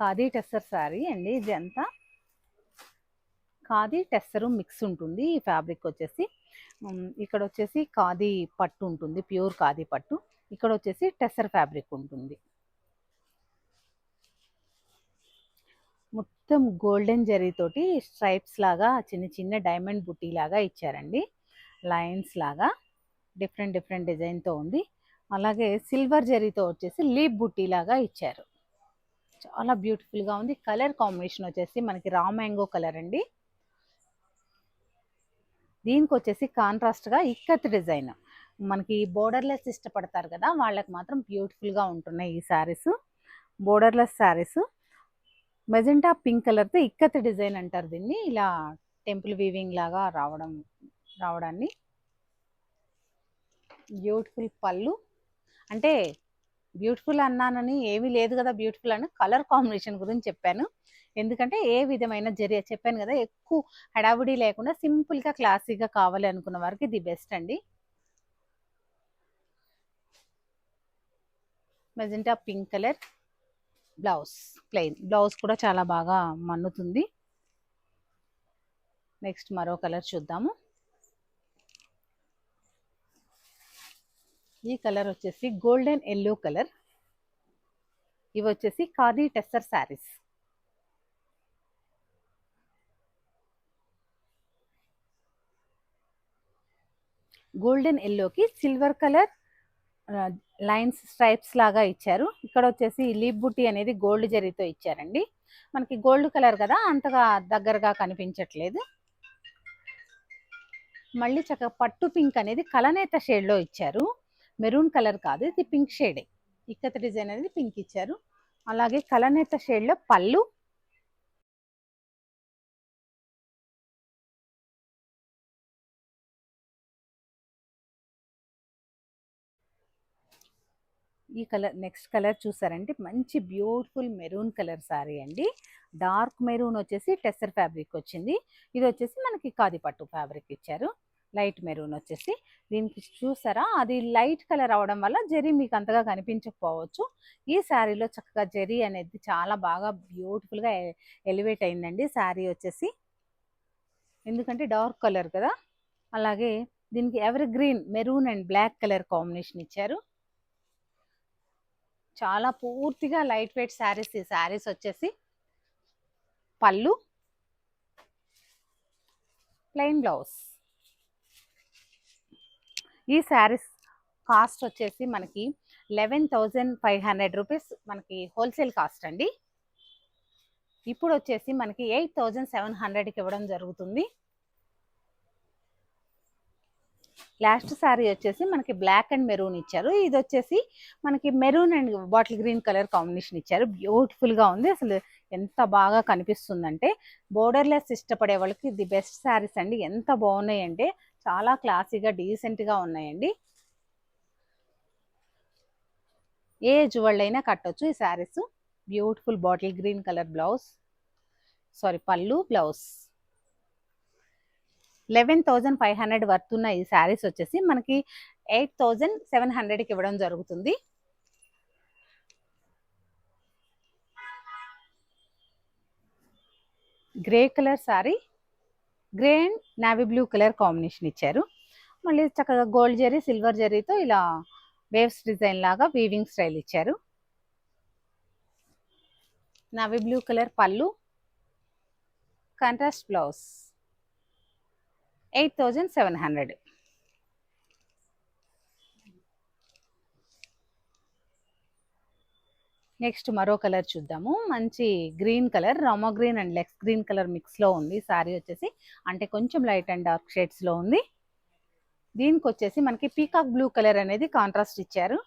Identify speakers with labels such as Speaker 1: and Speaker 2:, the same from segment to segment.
Speaker 1: ఖాదీ టెస్సర్ శారీ అండి. ఇదంతా ఖాదీ టెస్సరు మిక్స్ ఉంటుంది ఈ ఫ్యాబ్రిక్ వచ్చేసి. ఇక్కడ వచ్చేసి ఖాదీ పట్టు ఉంటుంది, ప్యూర్ ఖాదీ పట్టు. ఇక్కడ వచ్చేసి టెస్సర్ ఫ్యాబ్రిక్ ఉంటుంది. మొత్తం గోల్డెన్ జరీతోటి స్ట్రైప్స్ లాగా చిన్న చిన్న డైమండ్ బుట్టి లాగా ఇచ్చారండి. లైన్స్ లాగా డిఫరెంట్ డిఫరెంట్ డిజైన్తో ఉంది. అలాగే సిల్వర్ జరీతో వచ్చేసి లీప్ బుట్టి లాగా ఇచ్చారు. చాలా బ్యూటిఫుల్గా ఉంది. కలర్ కాంబినేషన్ వచ్చేసి మనకి రా మ్యాంగో కలర్ అండి. దీనికి వచ్చేసి కాంట్రాస్ట్గా ఇక్కత్ డిజైన్. మనకి బోర్డర్లెస్ ఇష్టపడతారు కదా, వాళ్ళకి మాత్రం బ్యూటిఫుల్గా ఉంటున్నాయి ఈ saris. Borderless saris magenta pink కలర్తో ఇక్కత్ డిజైన్ అంటారు దీన్ని. ఇలా టెంపుల్ వీవింగ్ లాగా రావడాన్ని. బ్యూటిఫుల్ పళ్ళు. అంటే బ్యూటిఫుల్ అన్నానని ఏమీ లేదు కదా, బ్యూటిఫుల్ అని కలర్ కాంబినేషన్ గురించి చెప్పాను. ఎందుకంటే ఏ విధమైన జరి చెప్పాను కదా, ఎక్కువ హడావుడి లేకుండా సింపుల్గా క్లాసీగా కావాలి అనుకున్న వారికి ది బెస్ట్ అండి. Magenta pink colour blouse, plain blouse కూడా చాలా బాగా మన్నుతుంది. నెక్స్ట్ మరో కలర్ చూద్దాము. ఈ కలర్ వచ్చేసి గోల్డెన్ ఎల్లో కలర్. ఇవి వచ్చేసి ఖాదీ టెస్సర్ శారీస్. గోల్డెన్ ఎల్లోకి సిల్వర్ కలర్ లైన్స్ స్ట్రైప్స్ లాగా ఇచ్చారు. ఇక్కడ వచ్చేసి లీప్ బుట్టి అనేది గోల్డ్ జరీతో ఇచ్చారండి. మనకి గోల్డ్ కలర్ కదా, అంతగా దగ్గరగా కనిపించట్లేదు. మళ్ళీ చక్కగా పట్టు పింక్ అనేది కలనేత షేడ్లో ఇచ్చారు. మెరూన్ కలర్ కాదు, ఇది పింక్ షేడే. ఇక్కత డిజైన్ అనేది పింక్ ఇచ్చారు. అలాగే కలనేత షేడ్లో పళ్ళు. ఈ కలర్ నెక్స్ట్ కలర్ చూసారంటే మంచి బ్యూటిఫుల్ మెరూన్ కలర్ సారీ అండి. డార్క్ మెరూన్ వచ్చేసి టెస్సర్ ఫ్యాబ్రిక్ వచ్చింది. ఇది వచ్చేసి మనకి ఖాదీ పట్టు ఫ్యాబ్రిక్ ఇచ్చారు. లైట్ మెరూన్ వచ్చేసి దీనికి చూసారా, అది లైట్ కలర్ అవడం వల్ల జరీ మీకు అంతగా కనిపించకపోవచ్చు. ఈ శారీలో చక్కగా జరీ అనేది చాలా బాగా బ్యూటిఫుల్గా ఎలివేట్ అయిందండి శారీ వచ్చేసి. ఎందుకంటే డార్క్ కలర్ కదా. అలాగే దీనికి evergreen maroon and black colour combination ఇచ్చారు. చాలా పూర్తిగా లైట్ వెయిట్ శారీస్. ఈ శారీస్ వచ్చేసి పళ్ళు, ప్లెయిన్ బ్లౌజ్. ఈ శారీస్ కాస్ట్ వచ్చేసి మనకి 11,500 రూపీస్ మనకి హోల్సేల్ కాస్ట్ అండి. ఇప్పుడు వచ్చేసి మనకి 8,700కి ఇవ్వడం జరుగుతుంది. లాస్ట్ శారీ వచ్చేసి మనకి బ్లాక్ అండ్ మెరూన్ ఇచ్చారు. ఇది వచ్చేసి మనకి maroon and bottle green colour combination ఇచ్చారు. బ్యూటిఫుల్గా ఉంది. అసలు ఎంత బాగా కనిపిస్తుందంటే బోర్డర్లెస్ ఇష్టపడే వాళ్ళకి ది బెస్ట్ శారీస్ అండి. ఎంత బాగున్నాయంటే చాలా క్లాసీగా డీసెంట్గా ఉన్నాయండి. ఏ ఏజ్ వాళ్ళైనా కట్టొచ్చు ఈ saris. Beautiful bottle green colour blouse, sari పళ్ళు, బ్లౌజ్. 11,500 వర్త్ ఉన్న ఈ శారీస్ వచ్చేసి మనకి 8,700కి ఇవ్వడం జరుగుతుంది. Grey colour sari, grey and navy blue colour combination ఇచ్చారు. మళ్ళీ చక్కగా గోల్డ్ జరీ సిల్వర్ జరీతో ఇలా వేవ్స్ డిజైన్ లాగా వీవింగ్ స్టైల్ ఇచ్చారు. నావీ బ్లూ కలర్ పళ్ళు, కాంట్రాస్ట్ బ్లౌజ్. 8,700. నెక్స్ట్ మరో కలర్ చూద్దాము. మంచి green colour, Rama green and లెక్స్ గ్రీన్ కలర్ మిక్స్లో ఉంది శారీ వచ్చేసి. అంటే కొంచెం లైట్ అండ్ డార్క్ షేడ్స్లో ఉంది. దీనికి వచ్చేసి మనకి పీకాక్ బ్లూ కలర్ అనేది కాంట్రాస్ట్ ఇచ్చారు.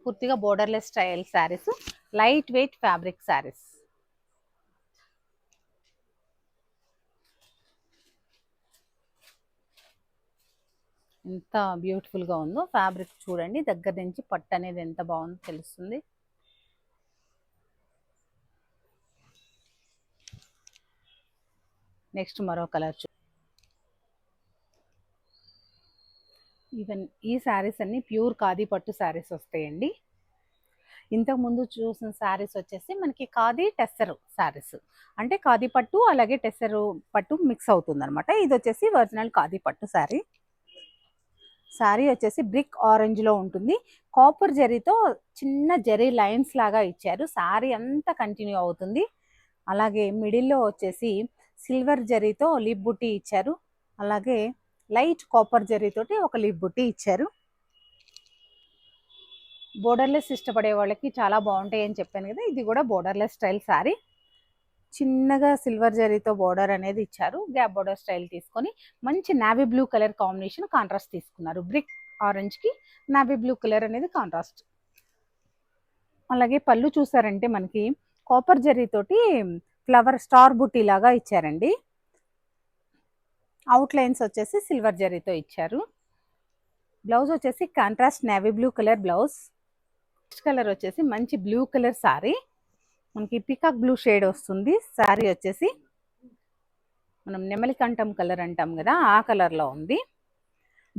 Speaker 1: పూర్తిగా borderless style saris, light weight fabric saris. ఎంత బ్యూటిఫుల్గా ఉందో ఫ్యాబ్రిక్ చూడండి. దగ్గర నుంచి పట్టు అనేది ఎంత బాగుందో తెలుస్తుంది. నెక్స్ట్ మరో కలర్ ఈవెన్ ఈ శారీస్ అన్ని ప్యూర్ ఖాదీ పట్టు శారీస్ వస్తాయండి. ఇంతకు ముందు చూసిన శారీస్ వచ్చేసి మనకి ఖాదీ టెస్సరు శారీస్, అంటే ఖాదీ పట్టు అలాగే టెస్సరు పట్టు మిక్స్ అవుతుంది అనమాట. ఇది వచ్చేసి ఒరిజినల్ ఖాదీ పట్టు శారీ. శారీ వచ్చేసి బ్రిక్ ఆరెంజ్లో ఉంటుంది. కాపర్ జరీతో చిన్న జరీ లైన్స్ లాగా ఇచ్చారు. శారీ అంతా కంటిన్యూ అవుతుంది. అలాగే మిడిల్లో వచ్చేసి సిల్వర్ జరీతో లిప్ బుట్టి ఇచ్చారు. అలాగే లైట్ కాపర్ జరీతోటి ఒక లిప్ బుట్టి ఇచ్చారు. బోర్డర్లెస్ ఇష్టపడే వాళ్ళకి చాలా బాగుంటాయి అని చెప్పాను కదా, ఇది కూడా బోర్డర్లెస్ స్టైల్ శారీ. చిన్నగా సిల్వర్ జరీతో బోర్డర్ అనేది ఇచ్చారు. గ్యాప్ బోర్డర్ స్టైల్ తీసుకొని మంచి navy blue colour combination contrast తీసుకున్నారు. బ్రిక్ ఆరెంజ్కి నావీ బ్లూ కలర్ అనేది కాంట్రాస్ట్. అలాగే పళ్ళు చూసారంటే మనకి కాపర్ జరీతోటి ఫ్లవర్ స్టార్ బుట్టి లాగా ఇచ్చారండి. అవుట్ లైన్స్ వచ్చేసి సిల్వర్ జరీతో ఇచ్చారు. బ్లౌజ్ వచ్చేసి contrast navy blue colour blouse. Next colour వచ్చేసి మంచి బ్లూ కలర్ సారీ, మనకి పికాక్ బ్లూ షేడ్ వస్తుంది. సారీ వచ్చేసి మనం నెమలి కంఠం కలర్ అంటాం కదా, ఆ కలర్లో ఉంది.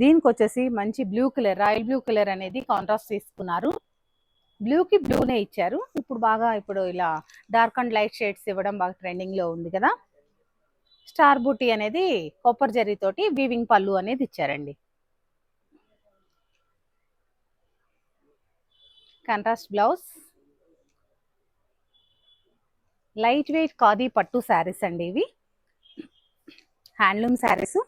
Speaker 1: దీనికి వచ్చేసి మంచి blue colour, royal blue colour అనేది కాంట్రాస్ట్ తీసుకున్నారు. బ్లూకి బ్లూనే ఇచ్చారు. ఇప్పుడు ఇలా డార్క్ అండ్ లైట్ షేడ్స్ ఇవ్వడం బాగా ట్రెండింగ్లో ఉంది కదా. స్టార్ బూటీ అనేది కాపర్ జరీతోటి వీవింగ్ పళ్ళు అనేది ఇచ్చారండి. Contrast blouse. Light weight khadi పట్టు శారీస్ అండి ఇవి. హ్యాండ్లూమ్ శారీస్.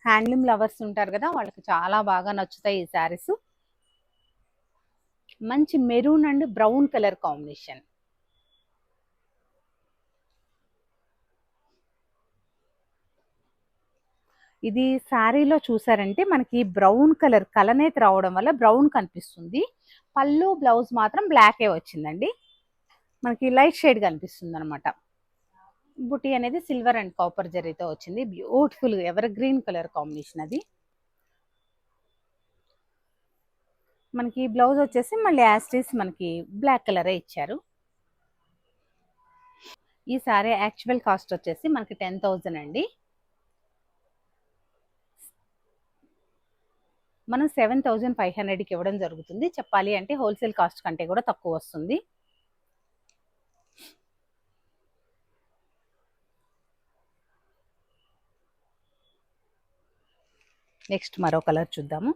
Speaker 1: హ్యాండ్లూమ్ లవర్స్ ఉంటారు కదా, వాళ్ళకి చాలా బాగా నచ్చుతాయి ఈ శారీస్. మంచి maroon and brown colour combination. ఇది శారీలో చూసారంటే మనకి బ్రౌన్ కలర్ కలనేత రావడం వల్ల బ్రౌన్ కనిపిస్తుంది. పళ్ళు బ్లౌజ్ మాత్రం బ్లాకే వచ్చిందండి. మనకి లైట్ షేడ్ కనిపిస్తుంది అనమాట. బుటీ అనేది సిల్వర్ అండ్ కాపర్ జరీతో వచ్చింది. Beautiful ever green colour combination అది. మనకి బ్లౌజ్ వచ్చేసి మళ్ళీ యాస్టీస్ మనకి బ్లాక్ కలరే ఇచ్చారు. ఈ సారీ యాక్చువల్ కాస్ట్ వచ్చేసి మనకి 10,000 అండి. మనం 7,500కి ఇవ్వడం జరుగుతుంది. చెప్పాలి అంటే హోల్సేల్ కాస్ట్ కంటే కూడా తక్కువ వస్తుంది. నెక్స్ట్ మరో కలర్ చూద్దాము.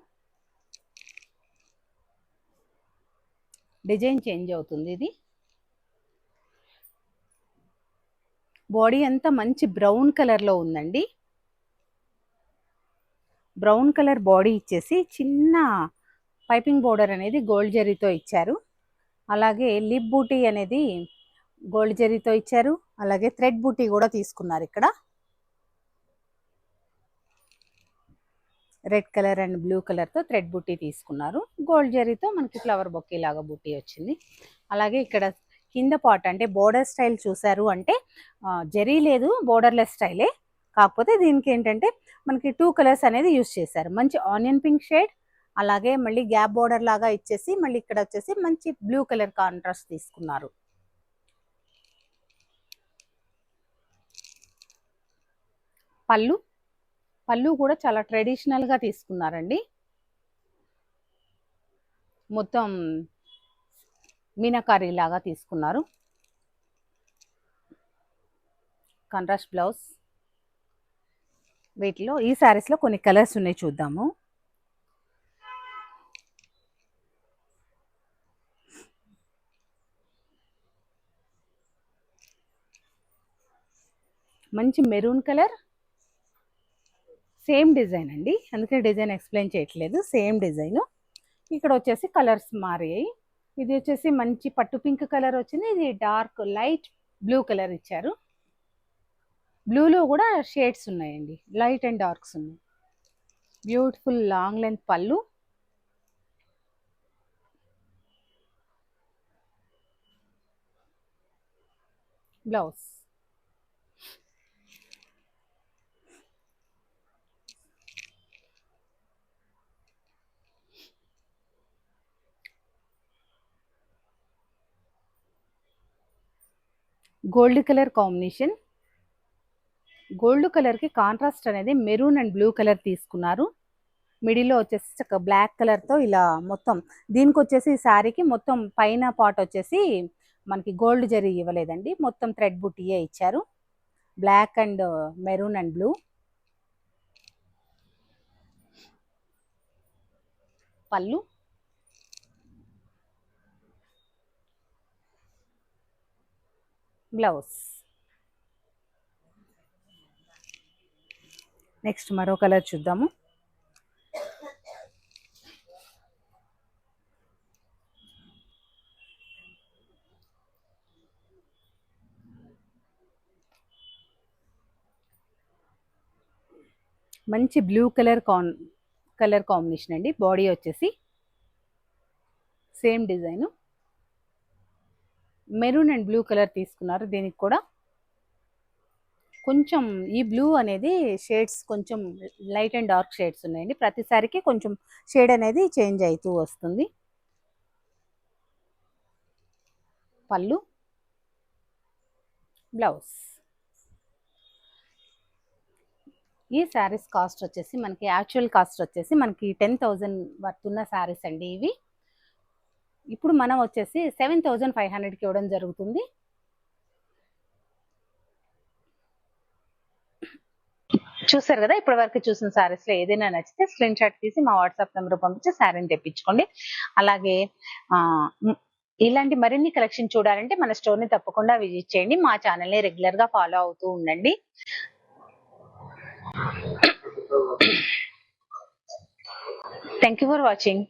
Speaker 1: డిజైన్ చేంజ్ అవుతుంది. ఇది బాడీ అంతా మంచి బ్రౌన్ కలర్లో ఉందండి. బ్రౌన్ కలర్ బాడీ ఇచ్చేసి చిన్న పైపింగ్ బోర్డర్ అనేది గోల్డ్ జరీతో ఇచ్చారు. అలాగే లిప్ బూటీ అనేది గోల్డ్ జరీతో ఇచ్చారు. అలాగే థ్రెడ్ బూటీ కూడా తీసుకున్నారు. ఇక్కడ రెడ్ కలర్ అండ్ బ్లూ కలర్తో థ్రెడ్ బూటీ తీసుకున్నారు. గోల్డ్ జరీతో మనకి ఫ్లవర్ బొకే లాగా బూటీ వచ్చింది. అలాగే ఇక్కడ కింద పార్ట్ అంటే బోర్డర్ స్టైల్ చూసారు అంటే జరీ లేదు, బోర్డర్లెస్ స్టైలే. కాకపోతే దీనికి ఏంటంటే మనకి 2 కలర్స్ అనేది యూస్ చేశారు. మంచి ఆనియన్ పింక్ షేడ్, అలాగే మళ్ళీ గ్యాప్ బోర్డర్ లాగా ఇచ్చేసి మళ్ళీ ఇక్కడ వచ్చేసి మంచి బ్లూ కలర్ కాంట్రాస్ట్ తీసుకున్నారు. పళ్ళు కూడా చాలా ట్రెడిషనల్గా తీసుకున్నారండి. మొత్తం మీనాకారీ లాగా తీసుకున్నారు. Contrast blouse. వీటిలో ఈ శారీస్లో కొన్ని కలర్స్ ఉన్నాయి, చూద్దాము. మంచి మెరూన్ కలర్, సేమ్ డిజైన్ అండి, అందుకే డిజైన్ ఎక్స్ప్లెయిన్ చేయట్లేదు. Same design. ఇక్కడ వచ్చేసి కలర్స్ మారాయి. ఇది వచ్చేసి మంచి పట్టు పింక్ కలర్ వచ్చింది. ఇది డార్క్ లైట్ బ్లూ కలర్ ఇచ్చారు. బ్లూలో కూడా షేడ్స్ ఉన్నాయండి, లైట్ అండ్ డార్క్స్ ఉన్నాయి. బ్యూటిఫుల్ లాంగ్ లెంత్ పళ్ళు. Blouse. Gold colour combination. Gold కలర్కి కాంట్రాస్ట్ అనేది మెరూన్ అండ్ బ్లూ కలర్ తీసుకున్నారు. మిడిల్లో వచ్చేసి ఒక బ్లాక్ కలర్తో ఇలా మొత్తం, దీనికి వచ్చేసి శారీకి మొత్తం పైన పార్ట్ వచ్చేసి మనకి గోల్డ్ జరీ ఇవ్వలేదండి, మొత్తం థ్రెడ్ బుట్టియే ఇచ్చారు. Black and maroon and blue. పళ్ళు, బ్లౌజ్. నెక్స్ట్ మరో కలర్ చూద్దాము. మంచి బ్లూ కలర్ కాంబినేషన్ అండి. బాడీ వచ్చేసి same design, maroon and blue colour తీసుకున్నారు. దీనికి కూడా కొంచెం ఈ బ్లూ అనేది షేడ్స్ కొంచెం లైట్ అండ్ డార్క్ షేడ్స్ ఉన్నాయండి. ప్రతిసారికి కొంచెం షేడ్ అనేది చేంజ్ అవుతూ వస్తుంది. పళ్ళు, బ్లౌజ్. ఈ శారీస్ కాస్ట్ వచ్చేసి మనకి యాక్చువల్ కాస్ట్ వచ్చేసి మనకి 10,000 వర్త్ ఉన్న శారీస్ అండి ఇవి. ఇప్పుడు మనం వచ్చేసి 7,500కి ఇవ్వడం జరుగుతుంది. చూసారు కదా, ఇప్పటి వరకు చూసిన శారీస్ లో ఏదైనా నచ్చితే స్క్రీన్ షాట్ తీసి మా వాట్సాప్ నెంబర్ పంపించి శారీని తెప్పించుకోండి. అలాగే ఇలాంటి మరిన్ని కలెక్షన్ చూడాలంటే మన స్టోర్ ని తప్పకుండా విజిట్ చేయండి. మా ఛానల్ ని రెగ్యులర్ గా ఫాలో అవుతూ ఉండండి. Thank you for watching.